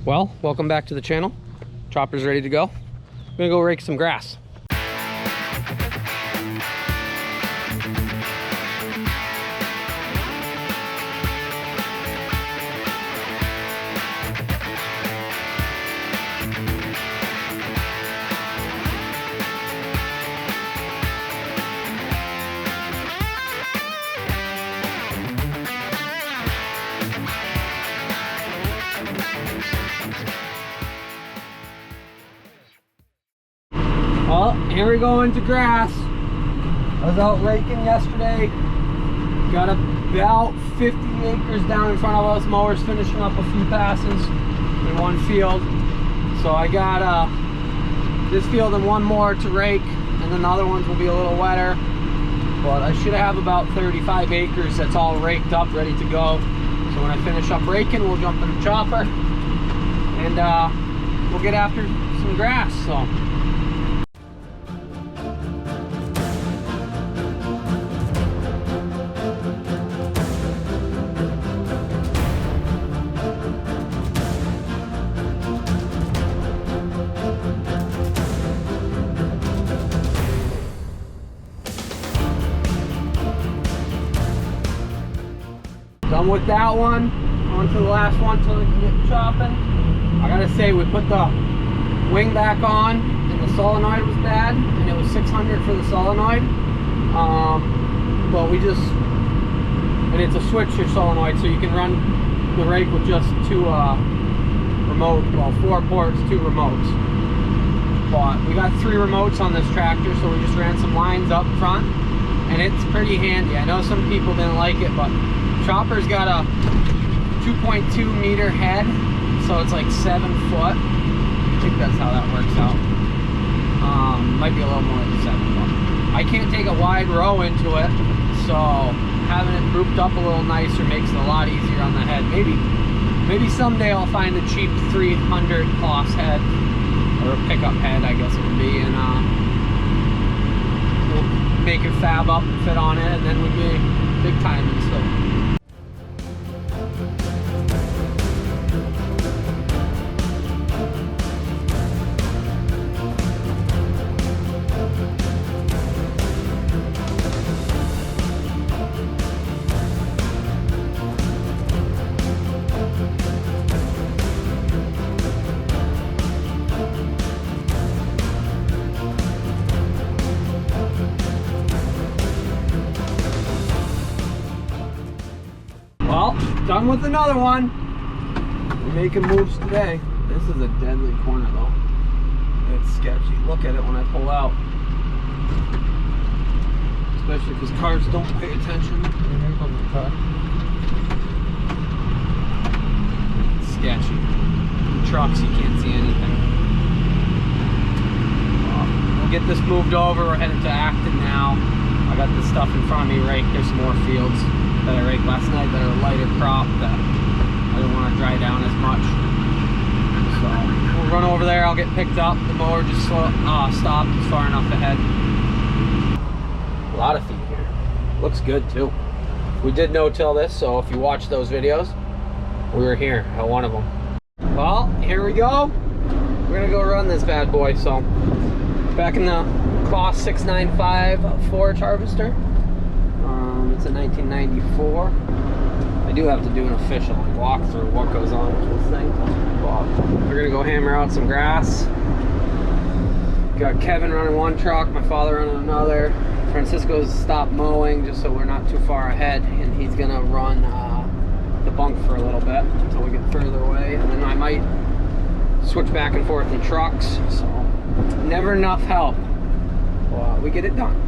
Well, welcome back to the channel. Chopper's ready to go. I'm gonna go rake some grass. Well, here we go into grass. I was out raking yesterday. Got about 50 acres down in front of us. Mowers finishing up a few passes in one field. So I got this field and one more to rake, and then the other ones will be a little wetter. But I should have about 35 acres that's all raked up, ready to go. So when I finish up raking, we'll jump in the chopper and we'll get after some grass. So. Done with that one. On to the last one till we can get chopping. I gotta say, we put the wing back on and the solenoid was bad, and it was 600 for the solenoid. But we just, and it's a switcher solenoid, so you can run the rake with just two remote, well, 4 ports, 2 remotes. But we got 3 remotes on this tractor, so we just ran some lines up front, and it's pretty handy. I know some people didn't like it, but Chopper's got a 2.2 meter head, so it's like 7 foot. I think that's how that works out. Might be a little more than 7, but I can't take a wide row into it, so having it grouped up a little nicer makes it a lot easier on the head. Maybe someday I'll find a cheap 300 Kloss head, or a pickup head, I guess it would be, and we'll make it fab up and fit on it, and then we'd be big time and stuff. Well, done with another one. We're making moves today. This is a deadly corner though. It's sketchy. Look at it when I pull out. Especially because cars don't pay attention. Here comes the car. It's sketchy. In trucks, you can't see anything. We'll get this moved over. We're headed to Acton now. I got this stuff in front of me raked. There's some more fields that I raked last night that are lighter crop that I didn't want to dry down as much. So we'll run over there. I'll get picked up. The mower just stopped. It's far enough ahead. A lot of feet here. Looks good too. We did no-till this, so if you watch those videos, we were here at one of them. Well, here we go. We're gonna go run this bad boy. So back in the Kloss 695 forage harvester. It's a 1994. I do have to do an official walkthrough of what goes on with this thing. But we're gonna go hammer out some grass. Got Kevin running one truck, my father running another. Francisco's stopped mowing just so we're not too far ahead, and he's gonna run the bunk for a little bit until we get further away, and then I might switch back and forth in trucks. So never enough help. Well, we get it done.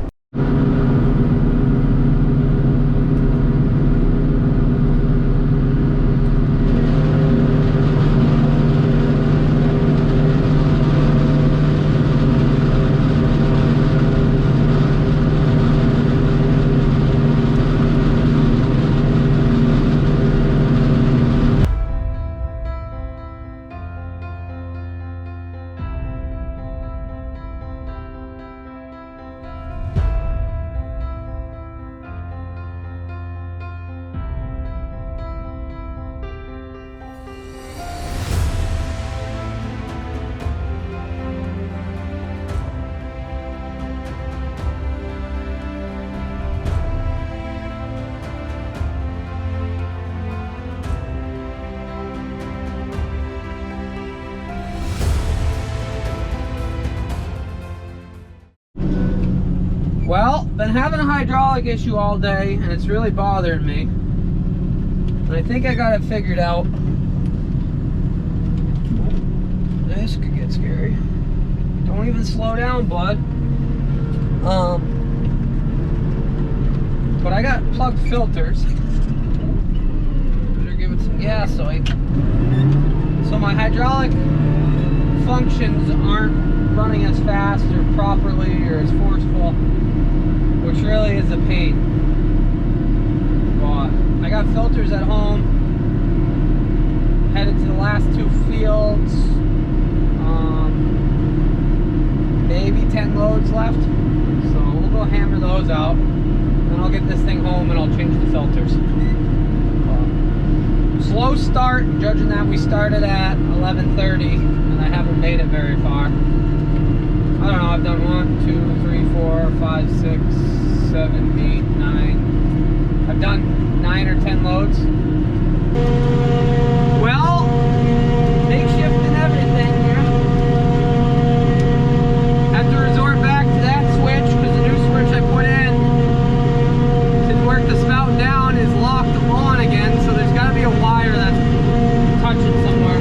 been having a hydraulic issue all day, and it's really bothering me. And I think I got it figured out. This could get scary. Don't even slow down, bud. But I got plugged filters. Better give it some gasoline. So my hydraulic functions aren't running as fast or properly or as forceful, which really is a pain. But I got filters at home. Headed to the last 2 fields. Maybe 10 loads left. So we'll go hammer those out. Then I'll get this thing home and I'll change the filters. Slow start, judging that we started at 11:30 and I haven't made it very far. I don't know, I've done 1, 2, 3, 4, 5, 6, 7, 8, 9. I've done 9 or 10 loads. Well, makeshift and everything here. Have to resort back to that switch because the new switch I put in to work the spout down is locked on again, so there's got to be a wire that's touching somewhere.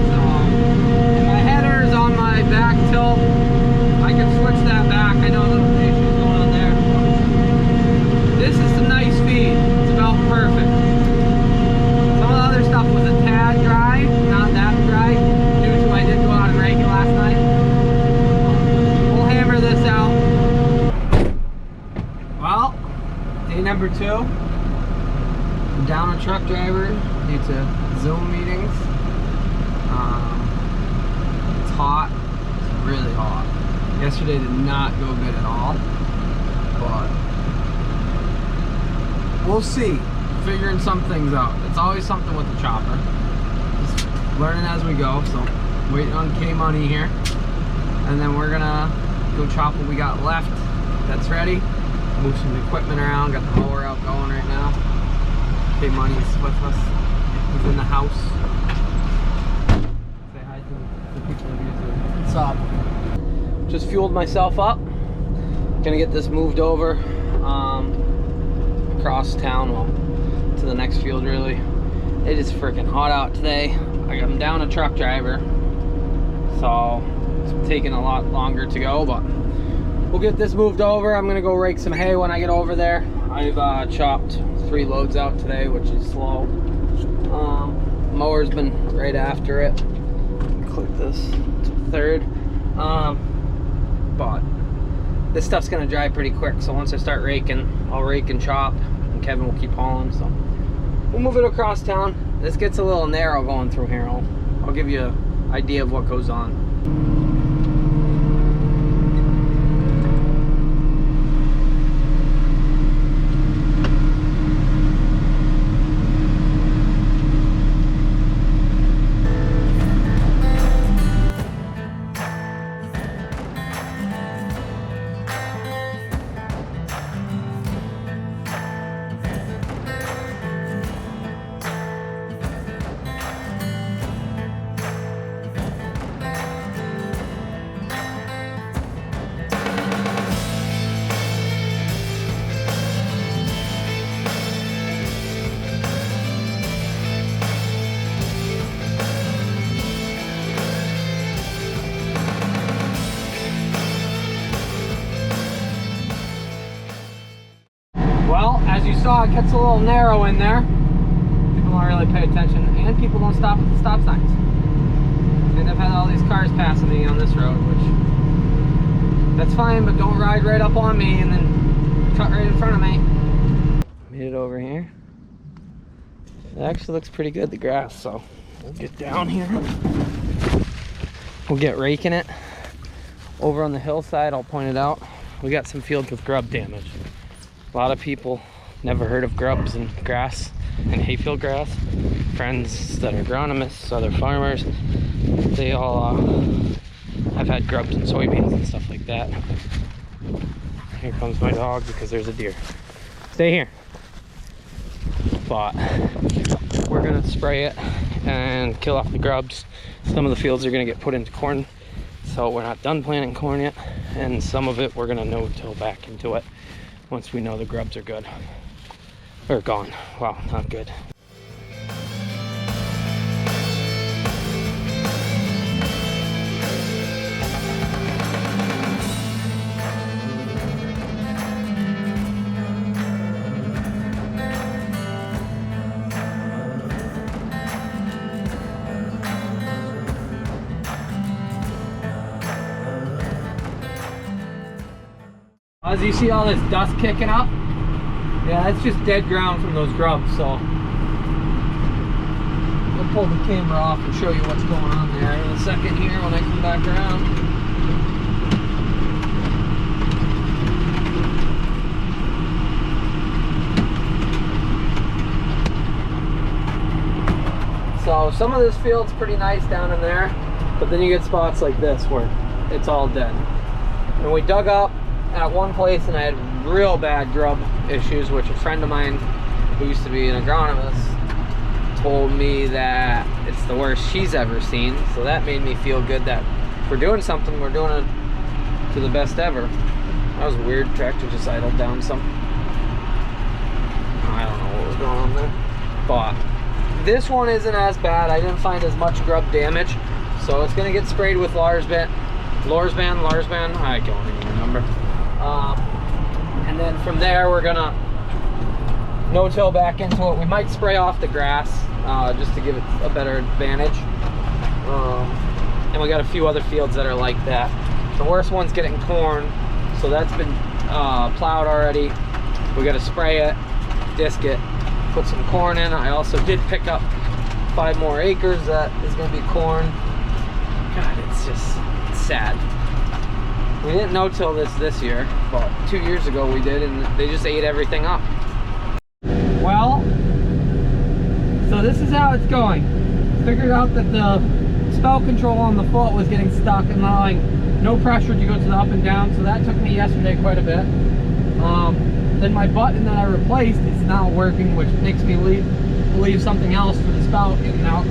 So, and my header is on my back tilt. I can switch that back. I know the issue's going on there. This is some nice feed. It's about perfect. Some of the other stuff was a tad dry, not that dry, due to I did go out and rake it last night. We'll hammer this out. Well, day number 2. I'm down a truck driver due to Zoom meetings. It's hot. It's really hot. Yesterday did not go good at all, but we'll see. Figuring some things out. It's always something with the chopper. Just learning as we go. So waiting on K-Money here, and then we're gonna go chop what we got left. That's ready. Move some equipment around. Got the mower out going right now. K-Money's with us. He's in the house. Say hi to the people on YouTube. What's up? Just fueled myself up. Gonna get this moved over across town, well, to the next field really. It is freaking hot out today. I'm down a truck driver, so it's taking a lot longer to go, but we'll get this moved over. I'm gonna go rake some hay when I get over there. I've chopped 3 loads out today, which is slow. Mower's been right after it. Click this to 3rd. But this stuff's gonna dry pretty quick, so once I start raking, I'll rake and chop, and Kevin will keep hauling. So we'll move it across town. This gets a little narrow going through here. I'll give you an idea of what goes on. Well, as you saw, it gets a little narrow in there. People don't really pay attention, and people don't stop at the stop signs. And I've had all these cars passing me on this road, which, that's fine, but don't ride right up on me and then cut right in front of me. Made it over here. It actually looks pretty good, the grass, so we'll get down here. We'll get raking it. Over on the hillside, I'll point it out, we got some fields with grub damage. A lot of people never heard of grubs and grass and hayfield grass. Friends that are agronomists, other farmers, they all have had grubs and soybeans and stuff like that. Here comes my dog because there's a deer. Stay here. But we're gonna spray it and kill off the grubs. Some of the fields are gonna get put into corn So we're not done planting corn yet, and some of it we're gonna no-till back into it once we know the grubs are good. Or gone. Wow, not good. As you see all this dust kicking up, yeah, that's just dead ground from those grubs. So I'll pull the camera off and show you what's going on there in a second here when I come back around. So some of this field's pretty nice down in there, but then you get spots like this where it's all dead. And we dug up at one place and I had real bad grub issues, which a friend of mine who used to be an agronomist told me that it's the worst she's ever seen. So that made me feel good that if we're doing something, we're doing it to the best ever. That was weird. Tractor just idled down some. I don't know what was going on there. But this one isn't as bad. I didn't find as much grub damage. So it's gonna get sprayed with Larsban, I don't even remember. And then from there we're gonna no-till back into it. We might spray off the grass just to give it a better advantage. And we got a few other fields that are like that. The worst one's getting corn, so that's been plowed already. We got to spray it, disc it, put some corn in. I also did pick up 5 more acres that is going to be corn. God, it's sad. We didn't no-till this year, but 2 years ago we did, and they just ate everything up. Well, so this is how it's going. Figured out that the spout control on the foot was getting stuck and allowing no pressure to go to the up and down, so that took me yesterday quite a bit. Then my button that I replaced is not working, which makes me believe something else for the spout getting out.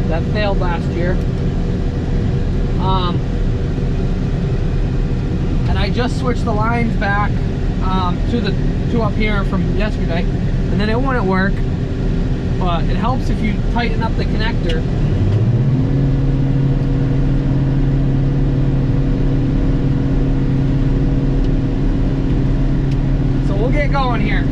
That failed last year. And I just switched the lines back to up here from yesterday, and then it wouldn't work. But it helps if you tighten up the connector. So we'll get going here.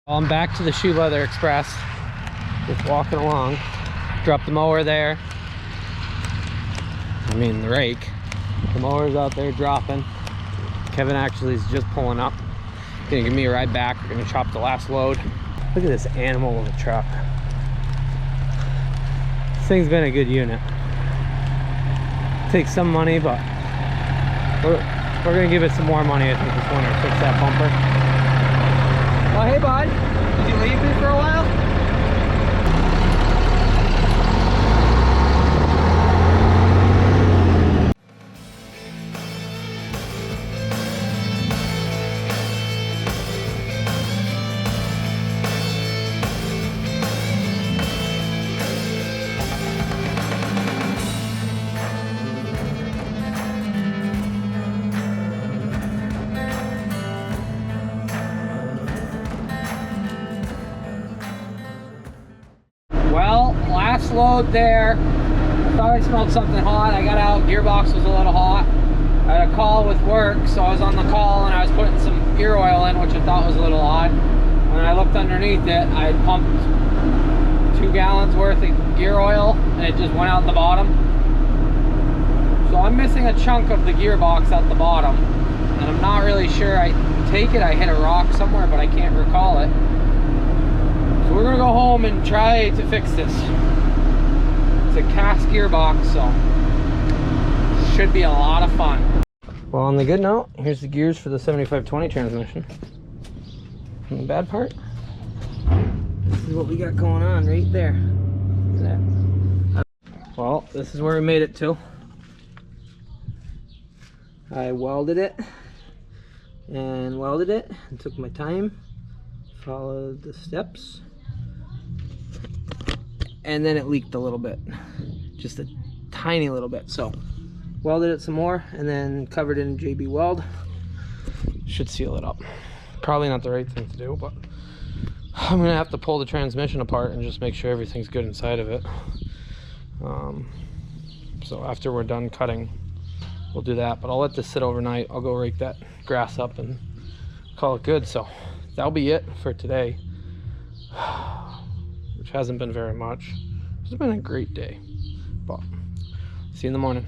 I'm back to the Shoe Leather Express, just walking along. Dropped the mower there. I mean the rake. The mower's out there dropping. Kevin actually is just pulling up. Gonna give me a ride back. We're gonna chop the last load. Look at this animal of a truck. This thing's been a good unit. Takes some money, but we're gonna give it some more money, I think, this winter. Fix that bumper. Oh, hey, bud. Did you leave me for a while? load there. I thought I smelled something hot. I got out, gearbox was a little hot. I had a call with work, so I was on the call and I was putting some gear oil in, which I thought was a little odd. When I looked underneath it, I had pumped 2 gallons worth of gear oil and it just went out the bottom. So I'm missing a chunk of the gearbox at the bottom, and I'm not really sure. I take it I hit a rock somewhere, but I can't recall it. So we're gonna go home and try to fix this. It's a cast gearbox, so should be a lot of fun. Well, on the good note, here's the gears for the 7520 transmission. And the bad part, this is what we got going on right there. Look at that. Well, this is where we made it to. I welded it and welded it and took my time, followed the steps, and then it leaked a little bit, just a tiny little bit. So welded it some more and then covered it in JB Weld. Should seal it up. Probably not the right thing to do, but I'm gonna have to pull the transmission apart and just make sure everything's good inside of it. So after we're done cutting, we'll do that, but I'll let this sit overnight. I'll go rake that grass up and call it good. So that'll be it for today, which hasn't been very much. It's been a great day, but see you in the morning.